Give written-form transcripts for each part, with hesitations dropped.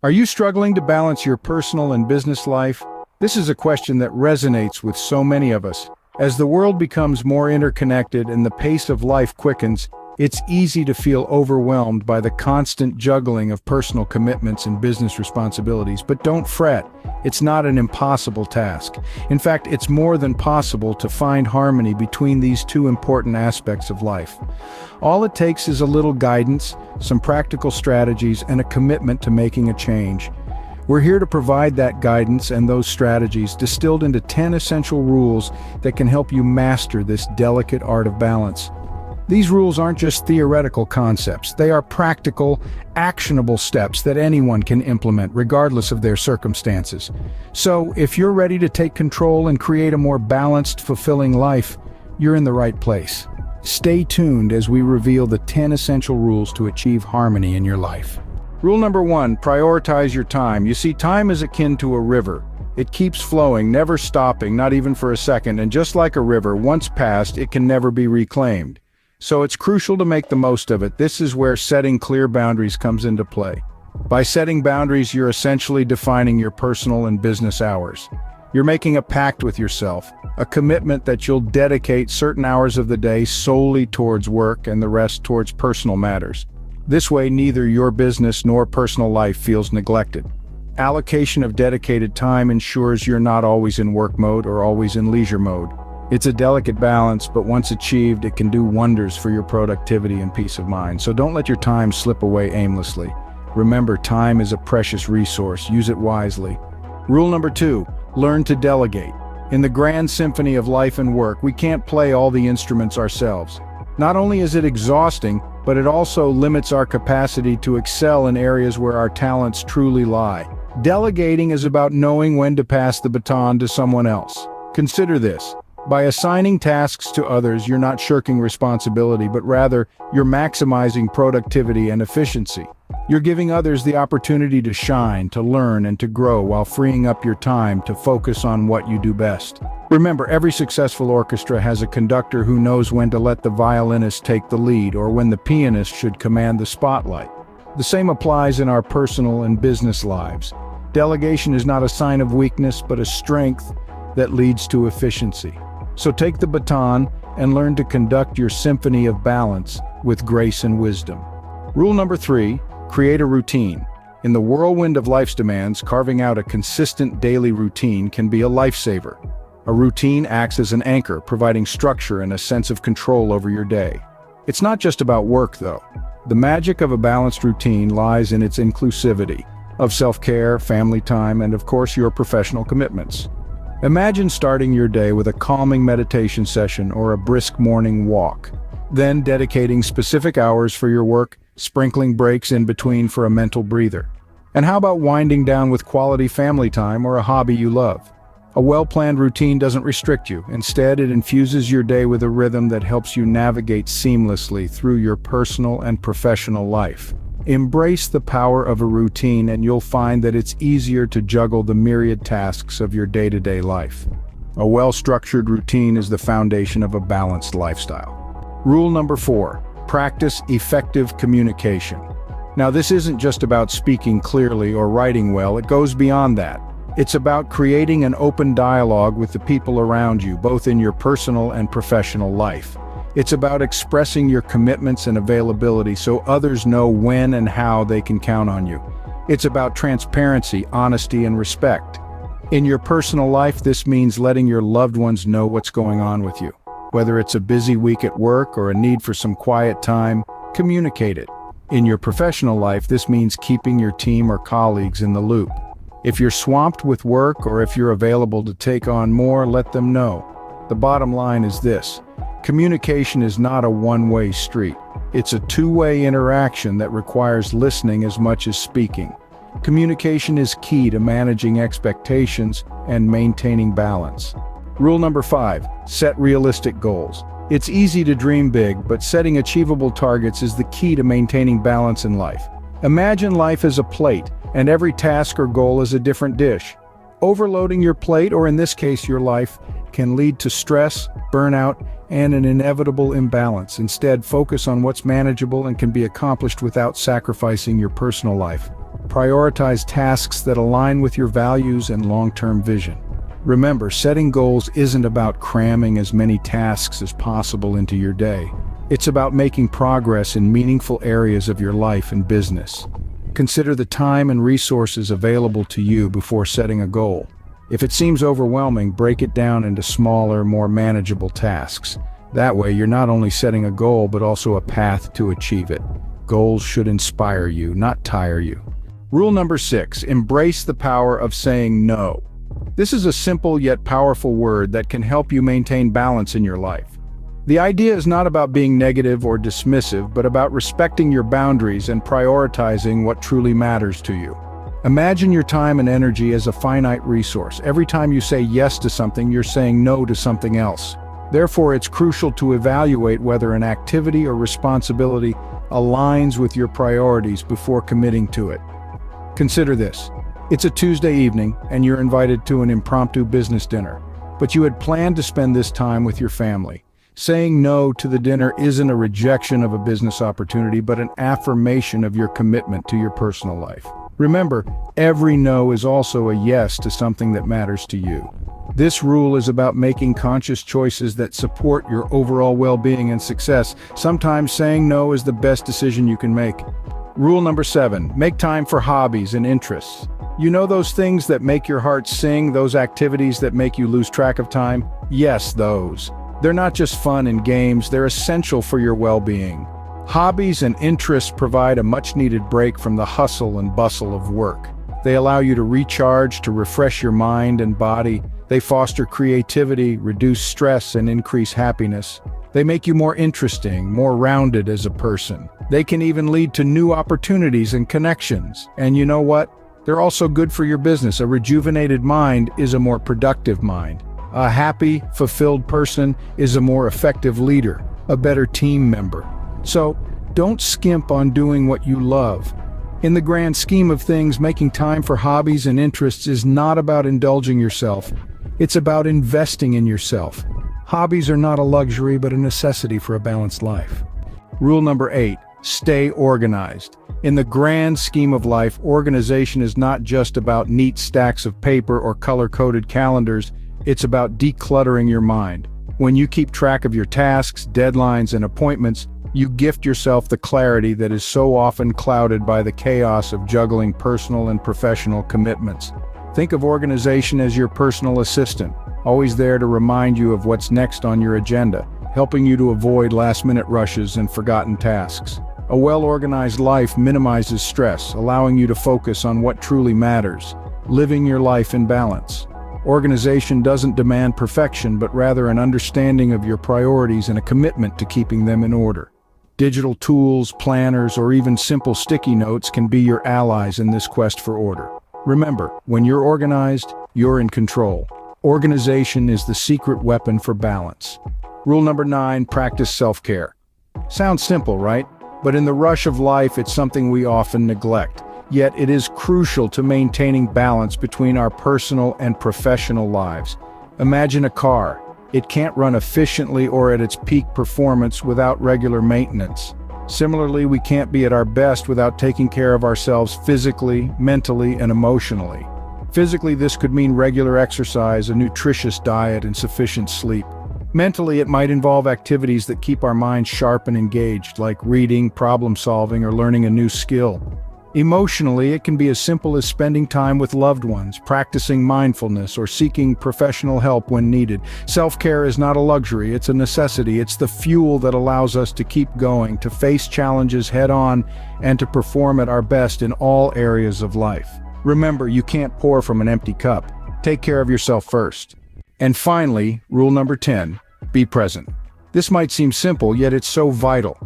Are you struggling to balance your personal and business life? This is a question that resonates with so many of us. As the world becomes more interconnected and the pace of life quickens, it's easy to feel overwhelmed by the constant juggling of personal commitments and business responsibilities. But don't fret, it's not an impossible task. In fact, it's more than possible to find harmony between these two important aspects of life. All it takes is a little guidance, some practical strategies, and a commitment to making a change. We're here to provide that guidance and those strategies distilled into 10 essential rules that can help you master this delicate art of balance. These rules aren't just theoretical concepts, they are practical, actionable steps that anyone can implement regardless of their circumstances. So, if you're ready to take control and create a more balanced, fulfilling life, you're in the right place. Stay tuned as we reveal the 10 essential rules to achieve harmony in your life. Rule number 1, prioritize your time. You see, time is akin to a river. It keeps flowing, never stopping, not even for a second, and just like a river, once passed, it can never be reclaimed. So it's crucial to make the most of it. This is where setting clear boundaries comes into play. By setting boundaries, you're essentially defining your personal and business hours. You're making a pact with yourself, a commitment that you'll dedicate certain hours of the day solely towards work and the rest towards personal matters. This way, neither your business nor personal life feels neglected. Allocation of dedicated time ensures you're not always in work mode or always in leisure mode. It's a delicate balance, but once achieved, it can do wonders for your productivity and peace of mind. So don't let your time slip away aimlessly. Remember, time is a precious resource. Use it wisely. Rule number 2, learn to delegate. In the grand symphony of life and work, we can't play all the instruments ourselves. Not only is it exhausting, but it also limits our capacity to excel in areas where our talents truly lie. Delegating is about knowing when to pass the baton to someone else. Consider this. By assigning tasks to others, you're not shirking responsibility, but rather, you're maximizing productivity and efficiency. You're giving others the opportunity to shine, to learn, and to grow while freeing up your time to focus on what you do best. Remember, every successful orchestra has a conductor who knows when to let the violinist take the lead or when the pianist should command the spotlight. The same applies in our personal and business lives. Delegation is not a sign of weakness, but a strength that leads to efficiency. So take the baton and learn to conduct your symphony of balance with grace and wisdom. Rule number 3, create a routine. In the whirlwind of life's demands, carving out a consistent daily routine can be a lifesaver. A routine acts as an anchor, providing structure and a sense of control over your day. It's not just about work, though. The magic of a balanced routine lies in its inclusivity of self-care, family time, and of course your professional commitments. Imagine starting your day with a calming meditation session or a brisk morning walk, then dedicating specific hours for your work, sprinkling breaks in between for a mental breather. And how about winding down with quality family time or a hobby you love? A well-planned routine doesn't restrict you. Instead, it infuses your day with a rhythm that helps you navigate seamlessly through your personal and professional life. Embrace the power of a routine and you'll find that it's easier to juggle the myriad tasks of your day-to-day life. A well-structured routine is the foundation of a balanced lifestyle. Rule number 4, practice effective communication. Now, this isn't just about speaking clearly or writing well, it goes beyond that. It's about creating an open dialogue with the people around you, both in your personal and professional life. It's about expressing your commitments and availability so others know when and how they can count on you. It's about transparency, honesty, and respect. In your personal life, this means letting your loved ones know what's going on with you. Whether it's a busy week at work or a need for some quiet time, communicate it. In your professional life, this means keeping your team or colleagues in the loop. If you're swamped with work or if you're available to take on more, let them know. The bottom line is this. Communication is not a one-way street. It's a two-way interaction that requires listening as much as speaking. Communication is key to managing expectations and maintaining balance. Rule number 5, set realistic goals. It's easy to dream big, but setting achievable targets is the key to maintaining balance in life. Imagine life as a plate, and every task or goal is a different dish. Overloading your plate, or in this case your life, can lead to stress, burnout, and an inevitable imbalance. Instead, focus on what's manageable and can be accomplished without sacrificing your personal life. Prioritize tasks that align with your values and long-term vision. Remember, setting goals isn't about cramming as many tasks as possible into your day. It's about making progress in meaningful areas of your life and business. Consider the time and resources available to you before setting a goal. If it seems overwhelming, break it down into smaller, more manageable tasks. That way, you're not only setting a goal, but also a path to achieve it. Goals should inspire you, not tire you. Rule number 6, embrace the power of saying no. This is a simple yet powerful word that can help you maintain balance in your life. The idea is not about being negative or dismissive, but about respecting your boundaries and prioritizing what truly matters to you. Imagine your time and energy as a finite resource. Every time you say yes to something, you're saying no to something else. Therefore, it's crucial to evaluate whether an activity or responsibility aligns with your priorities before committing to it. Consider this. It's a Tuesday evening, and you're invited to an impromptu business dinner, but you had planned to spend this time with your family. Saying no to the dinner isn't a rejection of a business opportunity, but an affirmation of your commitment to your personal life. Remember, every no is also a yes to something that matters to you. This rule is about making conscious choices that support your overall well-being and success. Sometimes saying no is the best decision you can make. Rule number 7, make time for hobbies and interests. You know those things that make your heart sing, those activities that make you lose track of time? Yes, those. They're not just fun and games, they're essential for your well-being. Hobbies and interests provide a much-needed break from the hustle and bustle of work. They allow you to recharge, to refresh your mind and body. They foster creativity, reduce stress, and increase happiness. They make you more interesting, more rounded as a person. They can even lead to new opportunities and connections. And you know what? They're also good for your business. A rejuvenated mind is a more productive mind. A happy, fulfilled person is a more effective leader, a better team member. So, don't skimp on doing what you love. In the grand scheme of things, making time for hobbies and interests is not about indulging yourself. It's about investing in yourself. Hobbies are not a luxury, but a necessity for a balanced life. Rule number 8, stay organized. In the grand scheme of life, organization is not just about neat stacks of paper or color-coded calendars. It's about decluttering your mind. When you keep track of your tasks, deadlines, and appointments, you gift yourself the clarity that is so often clouded by the chaos of juggling personal and professional commitments. Think of organization as your personal assistant, always there to remind you of what's next on your agenda, helping you to avoid last-minute rushes and forgotten tasks. A well-organized life minimizes stress, allowing you to focus on what truly matters, living your life in balance. Organization doesn't demand perfection, but rather an understanding of your priorities and a commitment to keeping them in order. Digital tools, planners, or even simple sticky notes can be your allies in this quest for order. Remember, when you're organized, you're in control. Organization is the secret weapon for balance. Rule number 9, practice self-care. Sounds simple, right? But in the rush of life, it's something we often neglect. Yet it is crucial to maintaining balance between our personal and professional lives. Imagine a car. It can't run efficiently or at its peak performance without regular maintenance. Similarly, we can't be at our best without taking care of ourselves physically, mentally, and emotionally. Physically, this could mean regular exercise, a nutritious diet, and sufficient sleep. Mentally, it might involve activities that keep our minds sharp and engaged, like reading, problem-solving, or learning a new skill. Emotionally, it can be as simple as spending time with loved ones, practicing mindfulness, or seeking professional help when needed. Self-care is not a luxury, it's a necessity. It's the fuel that allows us to keep going, to face challenges head-on, and to perform at our best in all areas of life. Remember, you can't pour from an empty cup. Take care of yourself first. And finally, rule number 10, be present. This might seem simple, yet it's so vital.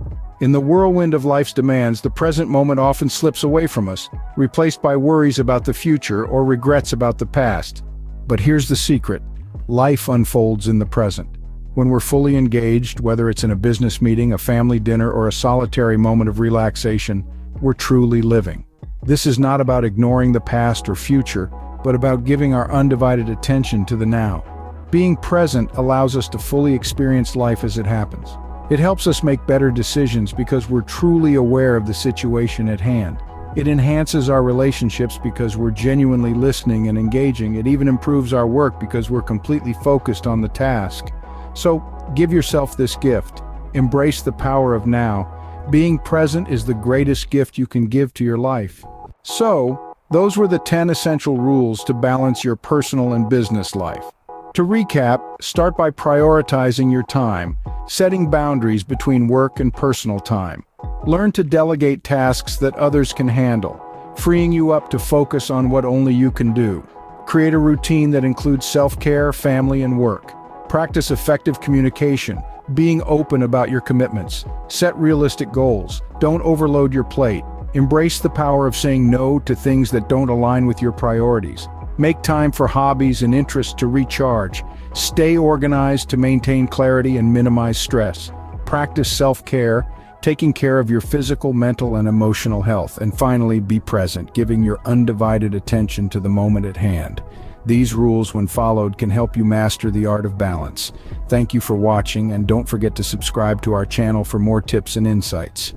In the whirlwind of life's demands, the present moment often slips away from us, replaced by worries about the future or regrets about the past. But here's the secret. Life unfolds in the present. When we're fully engaged, whether it's in a business meeting, a family dinner, or a solitary moment of relaxation, we're truly living. This is not about ignoring the past or future, but about giving our undivided attention to the now. Being present allows us to fully experience life as it happens. It helps us make better decisions because we're truly aware of the situation at hand. It enhances our relationships because we're genuinely listening and engaging. It even improves our work because we're completely focused on the task. So, give yourself this gift. Embrace the power of now. Being present is the greatest gift you can give to your life. So, those were the 10 essential rules to balance your personal and business life. To recap, start by prioritizing your time, setting boundaries between work and personal time. Learn to delegate tasks that others can handle, freeing you up to focus on what only you can do. Create a routine that includes self-care, family, and work. Practice effective communication, being open about your commitments. Set realistic goals. Don't overload your plate. Embrace the power of saying no to things that don't align with your priorities. Make time for hobbies and interests to recharge. Stay organized to maintain clarity and minimize stress. Practice self-care, taking care of your physical, mental, and emotional health. And finally, be present, giving your undivided attention to the moment at hand. These rules, when followed, can help you master the art of balance. Thank you for watching, and don't forget to subscribe to our channel for more tips and insights.